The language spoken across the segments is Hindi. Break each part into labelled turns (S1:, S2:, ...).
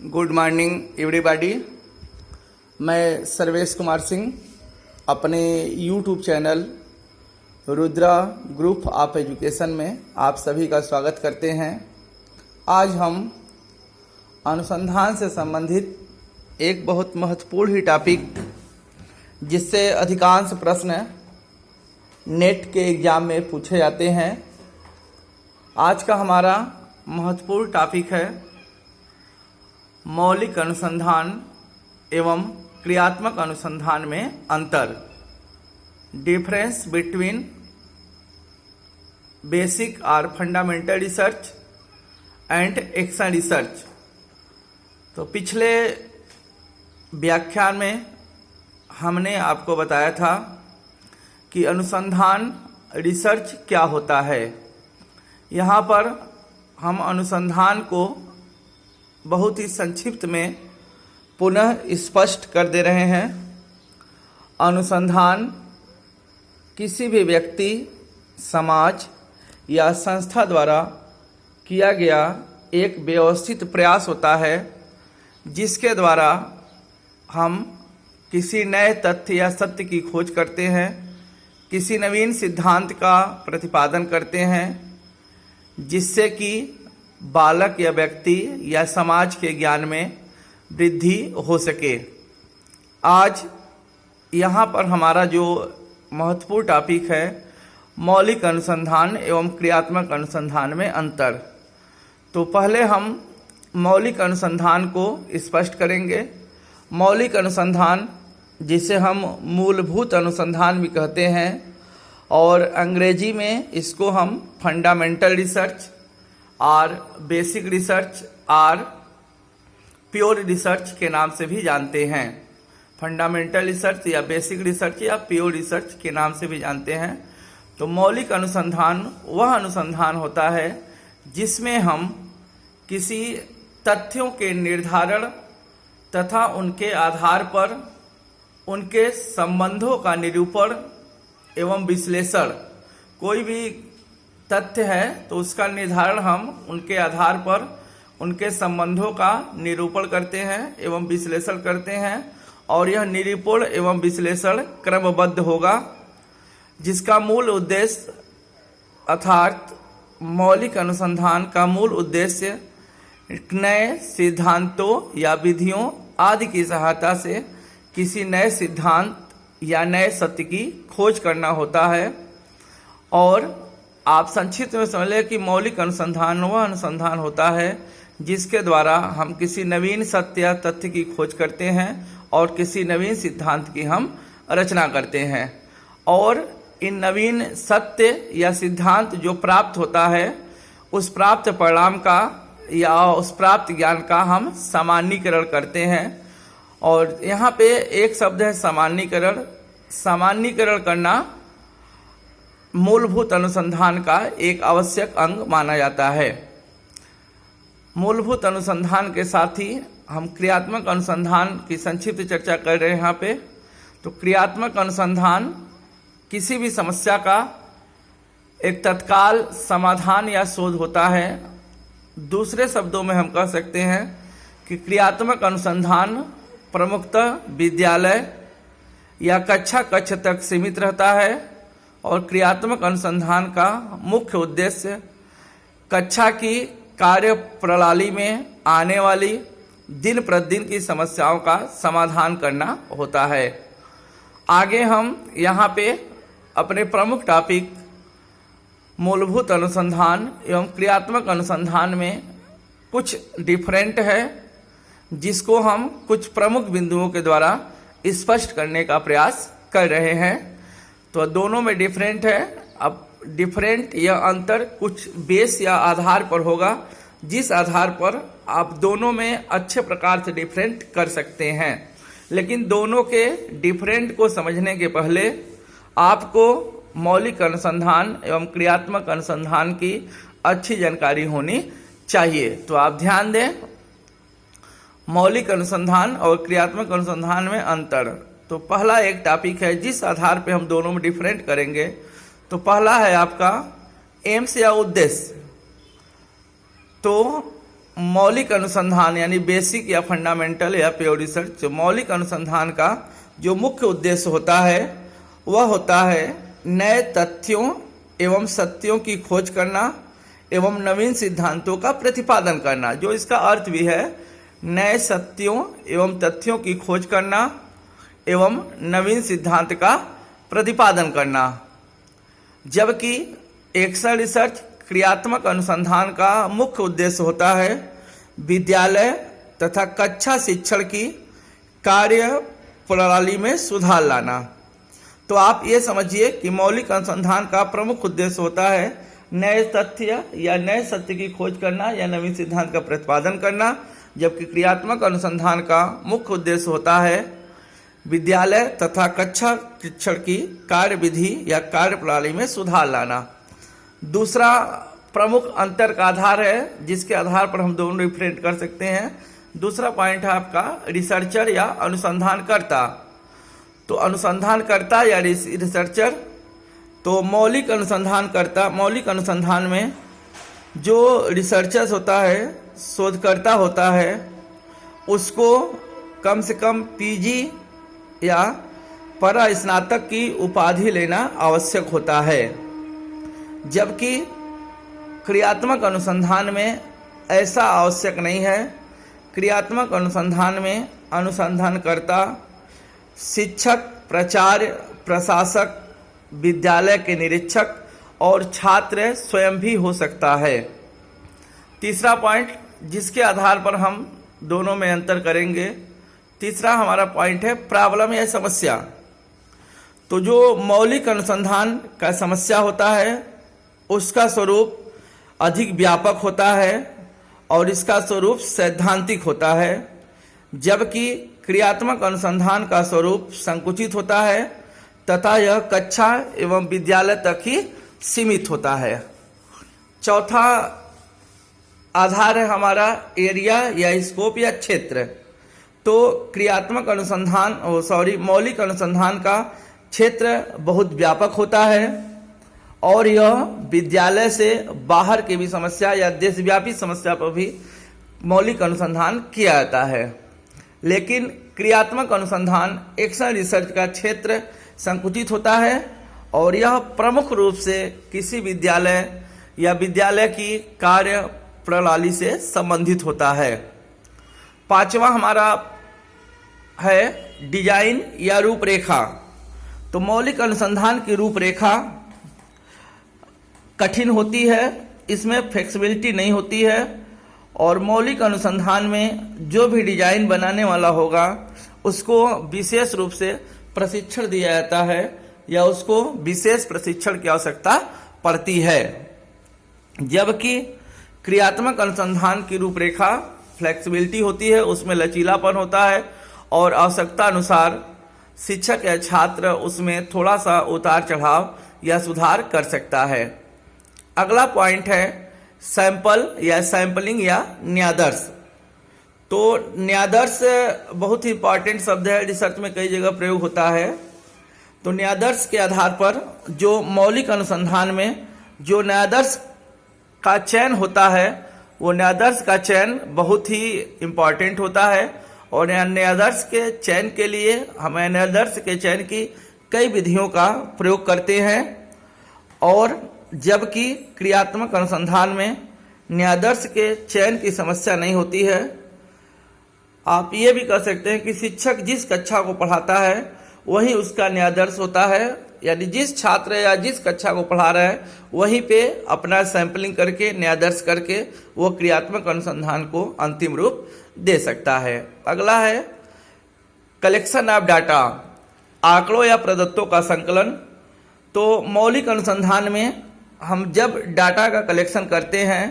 S1: Good morning everybody. मैं सर्वेश कुमार सिंह अपने YouTube channel Rudra group of education में आप सभी का स्वागत करते हैं। आज हम अनुसंधान से संबंधित एक बहुत महत्वपूर्ण ही टॉपिक, जिससे अधिकांश प्रश्न नेट के एग्जाम में पूछे जाते हैं। आज का हमारा महत्वपूर्ण टॉपिक है मौलिक अनुसंधान एवं क्रियात्मक अनुसंधान में अंतर, डिफरेंस बिटवीन बेसिक और fundamental research and action research. तो पिछले व्याख्यान में हमने आपको बताया था कि अनुसंधान रिसर्च क्या होता है। यहाँ पर हम अनुसंधान को बहुत ही संक्षिप्त में पुनः स्पष्ट कर दे रहे हैं। अनुसंधान किसी भी व्यक्ति, समाज या संस्था द्वारा किया गया एक व्यवस्थित प्रयास होता है, जिसके द्वारा हम किसी नए तथ्य या सत्य की खोज करते हैं, किसी नवीन सिद्धांत का प्रतिपादन करते हैं, जिससे कि बालक या व्यक्ति या समाज के ज्ञान में वृद्धि हो सके। आज यहाँ पर हमारा जो महत्वपूर्ण टॉपिक है मौलिक अनुसंधान एवं क्रियात्मक अनुसंधान में अंतर। तो पहले हम मौलिक अनुसंधान को स्पष्ट करेंगे। मौलिक अनुसंधान, जिसे हम मूलभूत अनुसंधान भी कहते हैं, और अंग्रेजी में इसको हम फंडामेंटल रिसर्च और बेसिक रिसर्च और प्योर रिसर्च के नाम से भी जानते हैं। फंडामेंटल रिसर्च या बेसिक रिसर्च या प्योर रिसर्च के नाम से भी जानते हैं। तो मौलिक अनुसंधान वह अनुसंधान होता है जिसमें हम किसी तथ्यों के निर्धारण तथा उनके आधार पर उनके संबंधों का निरूपण एवं विश्लेषण। कोई भी तथ्य है तो उसका निर्धारण हम उनके आधार पर उनके संबंधों का निरूपण करते हैं एवं विश्लेषण करते हैं, और यह निरूपण एवं विश्लेषण क्रमबद्ध होगा, जिसका मूल उद्देश्य अर्थात मौलिक अनुसंधान का मूल उद्देश्य नए सिद्धांतों या विधियों आदि की सहायता से किसी नए सिद्धांत या नए सत्य की खोज करना होता है। और आप संक्षिप्त में समझ लें कि मौलिक अनुसंधान वह अनुसंधान होता है जिसके द्वारा हम किसी नवीन सत्य या तथ्य की खोज करते हैं और किसी नवीन सिद्धांत की हम रचना करते हैं, और इन नवीन सत्य या सिद्धांत जो प्राप्त होता है उस प्राप्त परिणाम का या उस प्राप्त ज्ञान का हम सामान्यीकरण करते हैं। और यहाँ पे एक शब्द है सामान्यीकरण। सामान्यीकरण करना मूलभूत अनुसंधान का एक आवश्यक अंग माना जाता है। मूलभूत अनुसंधान के साथ ही हम क्रियात्मक अनुसंधान की संक्षिप्त चर्चा कर रहे हैं यहाँ पे। तो क्रियात्मक अनुसंधान किसी भी समस्या का एक तत्काल समाधान या शोध होता है। दूसरे शब्दों में हम कह सकते हैं कि क्रियात्मक अनुसंधान प्रमुखतः विद्यालय या कक्ष तक सीमित रहता है, और क्रियात्मक अनुसंधान का मुख्य उद्देश्य कक्षा की कार्य प्रणाली में आने वाली दिन प्रतिदिन की समस्याओं का समाधान करना होता है। आगे हम यहाँ पे अपने प्रमुख टॉपिक मूलभूत अनुसंधान एवं क्रियात्मक अनुसंधान में कुछ डिफरेंट है, जिसको हम कुछ प्रमुख बिंदुओं के द्वारा स्पष्ट करने का प्रयास कर रहे हैं। तो दोनों में डिफरेंट है। अब डिफरेंट या अंतर कुछ बेस या आधार पर होगा, जिस आधार पर आप दोनों में अच्छे प्रकार से डिफरेंट कर सकते हैं। लेकिन दोनों के डिफरेंट को समझने के पहले आपको मौलिक अनुसंधान एवं क्रियात्मक अनुसंधान की अच्छी जानकारी होनी चाहिए। तो आप ध्यान दें, मौलिक अनुसंधान और क्रियात्मक अनुसंधान में अंतर। तो पहला एक टॉपिक है जिस आधार पे हम दोनों में डिफरेंट करेंगे। तो पहला है आपका एम्स या उद्देश्य। तो मौलिक अनुसंधान यानी बेसिक या फंडामेंटल या प्योर रिसर्च, मौलिक अनुसंधान का जो मुख्य उद्देश्य होता है वह होता है नए तथ्यों एवं सत्यों की खोज करना एवं नवीन सिद्धांतों का प्रतिपादन करना। जो इसका अर्थ भी है नए सत्यों एवं तथ्यों की खोज करना एवं नवीन सिद्धांत का प्रतिपादन करना। जबकि एक्शन रिसर्च क्रियात्मक अनुसंधान का मुख्य उद्देश्य होता है विद्यालय तथा कक्षा शिक्षण की कार्य प्रणाली में सुधार लाना। तो आप ये समझिए कि मौलिक अनुसंधान का प्रमुख उद्देश्य होता है नए तथ्य या नए सत्य की खोज करना या नवीन सिद्धांत का प्रतिपादन करना, जबकि क्रियात्मक अनुसंधान का मुख्य उद्देश्य होता है विद्यालय तथा कक्षा शिक्षण की कार्य विधि या कार्य प्रणाली में सुधार लाना। दूसरा प्रमुख अंतर का आधार है जिसके आधार पर हम दोनों डिफरेंट कर सकते हैं। दूसरा पॉइंट है आपका रिसर्चर या अनुसंधानकर्ता। तो अनुसंधानकर्ता या रिसर्चर, तो मौलिक अनुसंधान में जो रिसर्चर्स होता है, शोधकर्ता होता है, उसको कम से कम पीजी या परास्नातक की उपाधि लेना आवश्यक होता है। जबकि क्रियात्मक अनुसंधान में ऐसा आवश्यक नहीं है। क्रियात्मक अनुसंधान में अनुसंधानकर्ता शिक्षक, प्राचार्य, प्रशासक, विद्यालय के निरीक्षक और छात्र स्वयं भी हो सकता है। तीसरा पॉइंट जिसके आधार पर हम दोनों में अंतर करेंगे, तीसरा हमारा पॉइंट है प्रॉब्लम या समस्या। तो जो मौलिक अनुसंधान का समस्या होता है उसका स्वरूप अधिक व्यापक होता है और इसका स्वरूप सैद्धांतिक होता है, जबकि क्रियात्मक अनुसंधान का स्वरूप संकुचित होता है तथा यह कक्षा एवं विद्यालय तक ही सीमित होता है। चौथा आधार है हमारा एरिया या स्कोप या क्षेत्र। तो क्रियात्मक मौलिक अनुसंधान का क्षेत्र बहुत व्यापक होता है और यह विद्यालय से बाहर की भी समस्या या देशव्यापी समस्या पर भी मौलिक अनुसंधान किया जाता है। लेकिन क्रियात्मक अनुसंधान एक्शन रिसर्च का क्षेत्र संकुचित होता है और यह प्रमुख रूप से किसी विद्यालय या विद्यालय की कार्य प्रणाली से संबंधित होता है। पांचवा हमारा है डिजाइन या रूपरेखा। तो मौलिक अनुसंधान की रूपरेखा कठिन होती है, इसमें फ्लेक्सिबिलिटी नहीं होती है और मौलिक अनुसंधान में जो भी डिजाइन बनाने वाला होगा उसको विशेष रूप से प्रशिक्षण दिया जाता है या उसको विशेष प्रशिक्षण की आवश्यकता पड़ती है। जबकि क्रियात्मक अनुसंधान की रूपरेखा फ्लेक्सिबिलिटी होती है, उसमें लचीलापन होता है और आवश्यकता अनुसार शिक्षक या छात्र उसमें थोड़ा सा उतार चढ़ाव या सुधार कर सकता है। अगला पॉइंट है सैंपल या सैंपलिंग या न्यादर्श। तो न्यादर्श बहुत ही इंपॉर्टेंट शब्द है, रिसर्च में कई जगह प्रयोग होता है। तो न्यादर्श के आधार पर जो मौलिक अनुसंधान में जो न्यादर्श का चयन होता है वो न्यादर्श का चयन बहुत ही इम्पॉर्टेंट होता है और न्यादर्श के चयन के लिए हमें न्यादर्श के चयन की कई विधियों का प्रयोग करते हैं। और जबकि क्रियात्मक अनुसंधान में न्यादर्श के चयन की समस्या नहीं होती है। आप ये भी कह सकते हैं कि शिक्षक जिस कक्षा को पढ़ाता है वही उसका न्यादर्श होता है, यानी जिस छात्र या जिस कक्षा को पढ़ा रहा है वहीं पे अपना सैंपलिंग करके न्यादर्श करके वो क्रियात्मक अनुसंधान को अंतिम रूप दे सकता है। अगला है कलेक्शन ऑफ डाटा, आंकड़ों या प्रदत्तों का संकलन। तो मौलिक अनुसंधान में हम जब डाटा का कलेक्शन करते हैं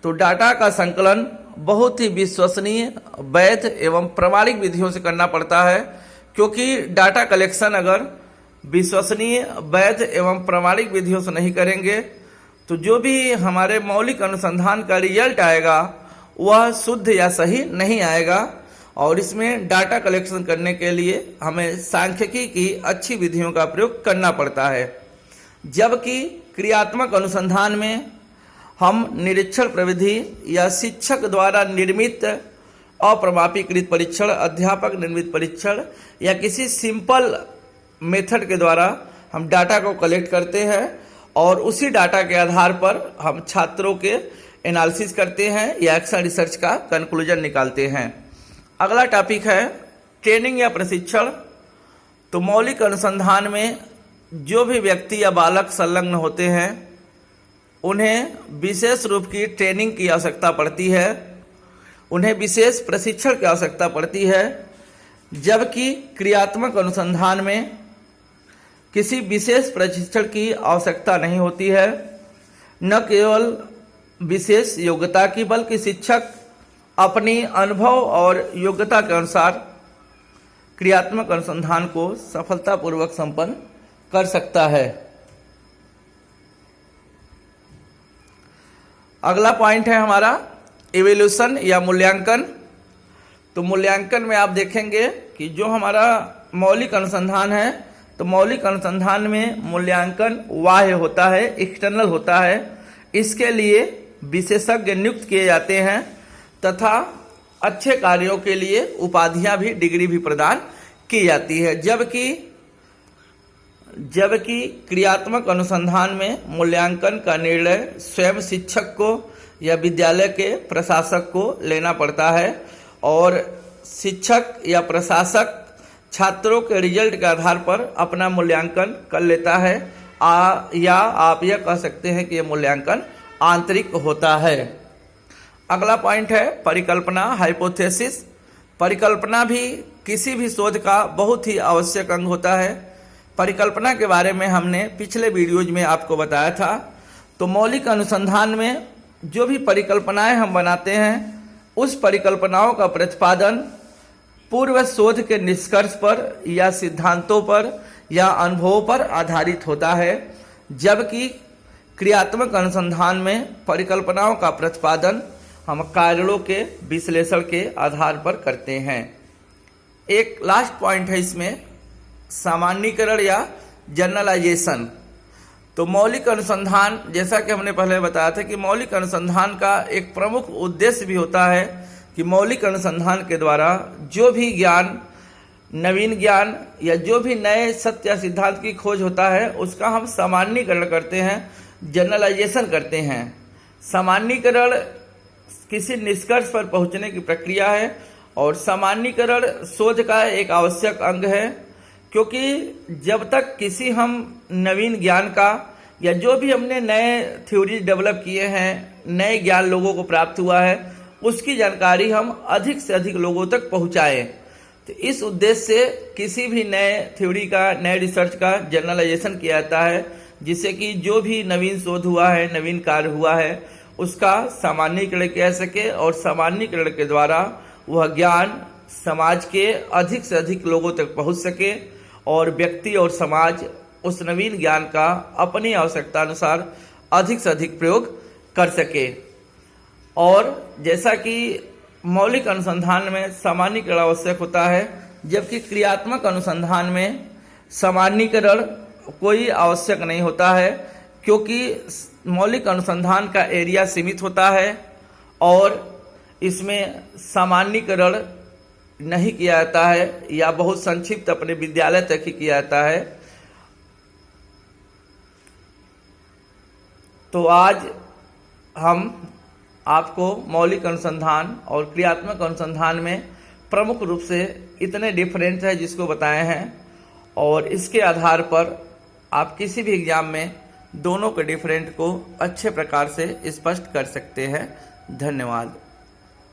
S1: तो डाटा का संकलन बहुत ही विश्वसनीय, वैध एवं प्रामाणिक विधियों से करना पड़ता है, क्योंकि डाटा कलेक्शन अगर विश्वसनीय, वैध एवं प्रामाणिक विधियों से नहीं करेंगे तो जो भी हमारे मौलिक अनुसंधान का रिजल्ट आएगा वह शुद्ध या सही नहीं आएगा। और इसमें डाटा कलेक्शन करने के लिए हमें सांख्यिकी की अच्छी विधियों का प्रयोग करना पड़ता है। जबकि क्रियात्मक अनुसंधान में हम निरीक्षण प्रविधि या शिक्षक द्वारा निर्मित अप्रमापीकृत परीक्षण, अध्यापक निर्मित परीक्षण या किसी सिंपल मेथड के द्वारा हम डाटा को कलेक्ट करते हैं और उसी डाटा के आधार पर हम छात्रों के एनालिसिस करते हैं या एक्शन रिसर्च का कंक्लूजन निकालते हैं। अगला टॉपिक है ट्रेनिंग या प्रशिक्षण। तो मौलिक अनुसंधान में जो भी व्यक्ति या बालक संलग्न होते हैं उन्हें विशेष रूप की ट्रेनिंग की आवश्यकता पड़ती है, उन्हें विशेष प्रशिक्षण की आवश्यकता पड़ती है, जबकि क्रियात्मक अनुसंधान में किसी विशेष प्रशिक्षण की आवश्यकता नहीं होती है। न केवल विशेष योग्यता की बल्कि शिक्षक अपनी अनुभव और योग्यता के अनुसार क्रियात्मक अनुसंधान को सफलतापूर्वक संपन्न कर सकता है। अगला पॉइंट है हमारा इवैल्यूएशन या मूल्यांकन। तो मूल्यांकन में आप देखेंगे कि जो हमारा मौलिक अनुसंधान है, तो मौलिक अनुसंधान में मूल्यांकन बाह्य होता है, एक्सटर्नल होता है। इसके लिए विशेषज्ञ नियुक्त किए जाते हैं तथा अच्छे कार्यों के लिए उपाधियां भी, डिग्री भी प्रदान की जाती है। जबकि क्रियात्मक अनुसंधान में मूल्यांकन का निर्णय स्वयं शिक्षक को या विद्यालय के प्रशासक को लेना पड़ता है और शिक्षक या प्रशासक छात्रों के रिजल्ट के आधार पर अपना मूल्यांकन कर लेता है या आप यह कह सकते हैं कि यह मूल्यांकन आंतरिक होता है। अगला पॉइंट है परिकल्पना, हाइपोथेसिस। परिकल्पना भी किसी भी शोध का बहुत ही आवश्यक अंग होता है। परिकल्पना के बारे में हमने पिछले वीडियोज में आपको बताया था। तो मौलिक अनुसंधान में जो भी परिकल्पनाएं हम बनाते हैं उस परिकल्पनाओं का प्रतिपादन पूर्व शोध के निष्कर्ष पर या सिद्धांतों पर या अनुभवों पर आधारित होता है, जबकि क्रियात्मक अनुसंधान में परिकल्पनाओं का प्रतिपादन हम कारणों के विश्लेषण के आधार पर करते हैं। एक लास्ट पॉइंट है इसमें सामान्यीकरण या जनरलाइजेशन। तो मौलिक अनुसंधान, जैसा कि हमने पहले बताया था कि मौलिक अनुसंधान का एक प्रमुख उद्देश्य भी होता है कि मौलिक अनुसंधान के द्वारा जो भी ज्ञान, नवीन ज्ञान या जो भी नए सत्य या सिद्धांत की खोज होता है उसका हम सामान्यीकरण करते हैं, जनरलाइजेशन करते हैं। सामान्यीकरण किसी निष्कर्ष पर पहुंचने की प्रक्रिया है और सामान्यीकरण शोध का एक आवश्यक अंग है, क्योंकि जब तक किसी हम नवीन ज्ञान का या जो भी हमने नए थ्योरी डेवलप किए हैं, नए ज्ञान लोगों को प्राप्त हुआ है, उसकी जानकारी हम अधिक से अधिक लोगों तक पहुंचाएं। तो इस उद्देश्य से किसी भी नए थ्योरी का, नए रिसर्च का जनरलाइजेशन किया जाता है, जिससे कि जो भी नवीन शोध हुआ है, नवीन कार्य हुआ है, उसका सामान्यीकरण किया सके और सामान्यीकरण के द्वारा वह ज्ञान समाज के अधिक से अधिक लोगों तक पहुंच सके और व्यक्ति और समाज उस नवीन ज्ञान का अपनी आवश्यकता अनुसार अधिक से अधिक प्रयोग कर सके। और जैसा कि मौलिक अनुसंधान में सामान्यीकरण आवश्यक होता है, जबकि क्रियात्मक अनुसंधान में सामान्यीकरण कोई आवश्यक नहीं होता है, क्योंकि मौलिक अनुसंधान का एरिया सीमित होता है और इसमें सामान्यीकरण नहीं किया जाता है या बहुत संक्षिप्त अपने विद्यालय तक ही किया जाता है। तो आज हम आपको मौलिक अनुसंधान और क्रियात्मक अनुसंधान में प्रमुख रूप से इतने डिफरेंस है जिसको बताए हैं और इसके आधार पर आप किसी भी एग्जाम में दोनों के डिफरेंट को अच्छे प्रकार से स्पष्ट कर सकते हैं। धन्यवाद।